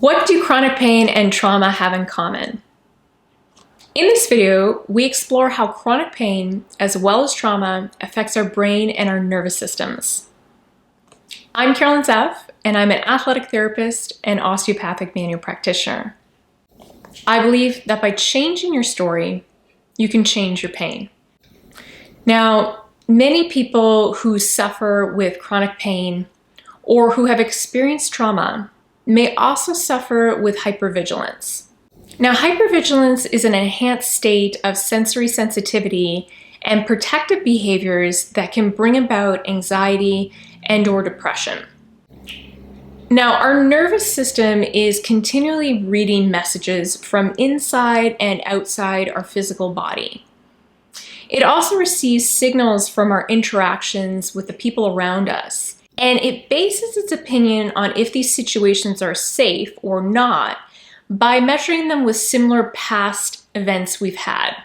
What do chronic pain and trauma have in common? In this video, we explore how chronic pain, as well as trauma, affects our brain and our nervous systems. I'm Carolyn Zeff, and I'm an athletic therapist and osteopathic manual practitioner. I believe that by changing your story, you can change your pain. Now, many people who suffer with chronic pain or who have experienced trauma may also suffer with hypervigilance. Now, hypervigilance is an enhanced state of sensory sensitivity and protective behaviors that can bring about anxiety and/or depression. Now, our nervous system is continually reading messages from inside and outside our physical body. It also receives signals from our interactions with the people around us, and it bases its opinion on if these situations are safe or not by measuring them with similar past events we've had.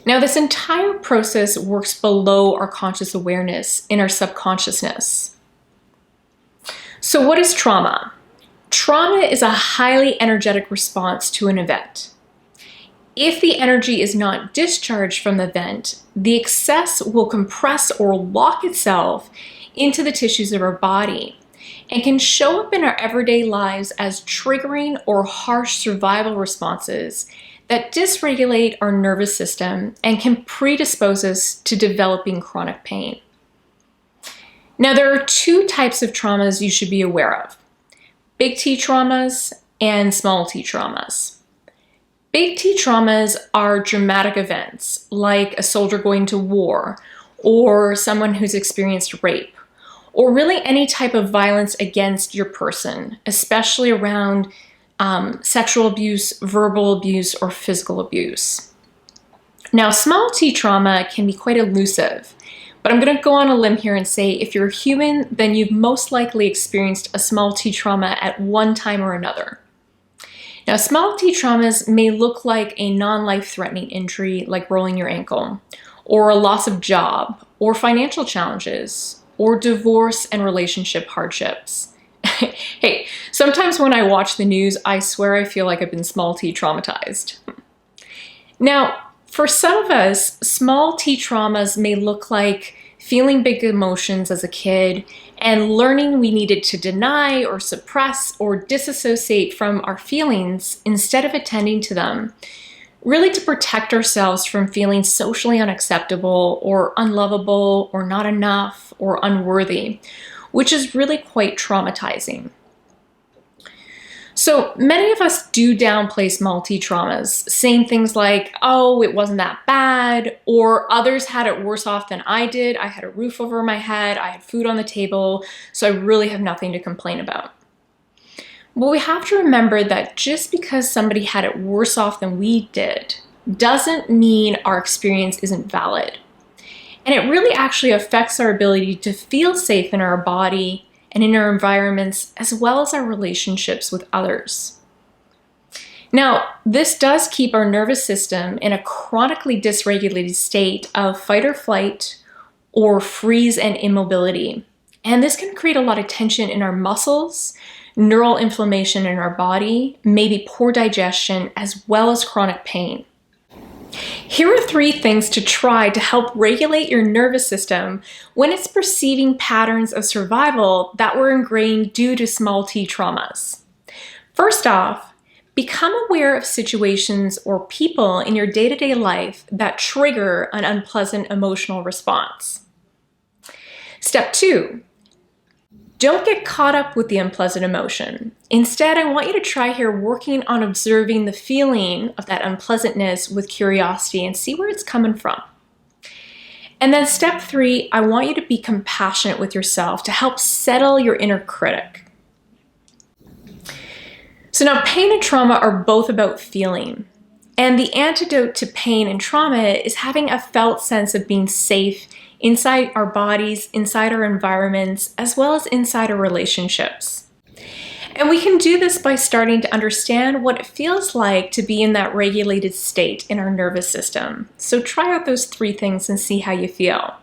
Now, this entire process works below our conscious awareness in our subconsciousness. So what is trauma? Trauma is a highly energetic response to an event. If the energy is not discharged from the event, the excess will compress or lock itself into the tissues of our body and can show up in our everyday lives as triggering or harsh survival responses that dysregulate our nervous system and can predispose us to developing chronic pain. Now, there are two types of traumas you should be aware of: big T traumas and small t traumas. Big T traumas are dramatic events like a soldier going to war or someone who's experienced rape, or really any type of violence against your person, especially around sexual abuse, verbal abuse, or physical abuse. Now, small t trauma can be quite elusive, but I'm going to go on a limb here and say if you're human, then you've most likely experienced a small t trauma at one time or another. Now, small t traumas may look like a non-life-threatening injury like rolling your ankle, or a loss of job, or financial challenges, or divorce and relationship hardships. Hey, sometimes when I watch the news, I swear I feel like I've been small t traumatized. Now, for some of us, small t traumas may look like feeling big emotions as a kid and learning we needed to deny or suppress or disassociate from our feelings instead of attending to them, really to protect ourselves from feeling socially unacceptable or unlovable or not enough or unworthy, which is really quite traumatizing. So many of us do downplay small t traumas, saying things like, oh, it wasn't that bad, or others had it worse off than I did. I had a roof over my head, I had food on the table, so I really have nothing to complain about. Well, we have to remember that just because somebody had it worse off than we did doesn't mean our experience isn't valid. And it really actually affects our ability to feel safe in our body and in our environments, as well as our relationships with others. Now, this does keep our nervous system in a chronically dysregulated state of fight or flight or freeze and immobility. And this can create a lot of tension in our muscles, neural inflammation in our body, maybe poor digestion, as well as chronic pain. Here are 3 things to try to help regulate your nervous system when it's perceiving patterns of survival that were ingrained due to small t traumas. First off, become aware of situations or people in your day-to-day life that trigger an unpleasant emotional response. Step 2, don't get caught up with the unpleasant emotion. Instead, I want you to try here working on observing the feeling of that unpleasantness with curiosity and see where it's coming from. And then step 3, I want you to be compassionate with yourself to help settle your inner critic. So now, pain and trauma are both about feeling. And the antidote to pain and trauma is having a felt sense of being safe inside our bodies, inside our environments, as well as inside our relationships. And we can do this by starting to understand what it feels like to be in that regulated state in our nervous system. So try out those 3 things and see how you feel.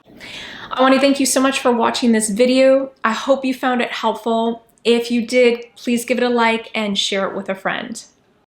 I want to thank you so much for watching this video. I hope you found it helpful. If you did, please give it a like and share it with a friend.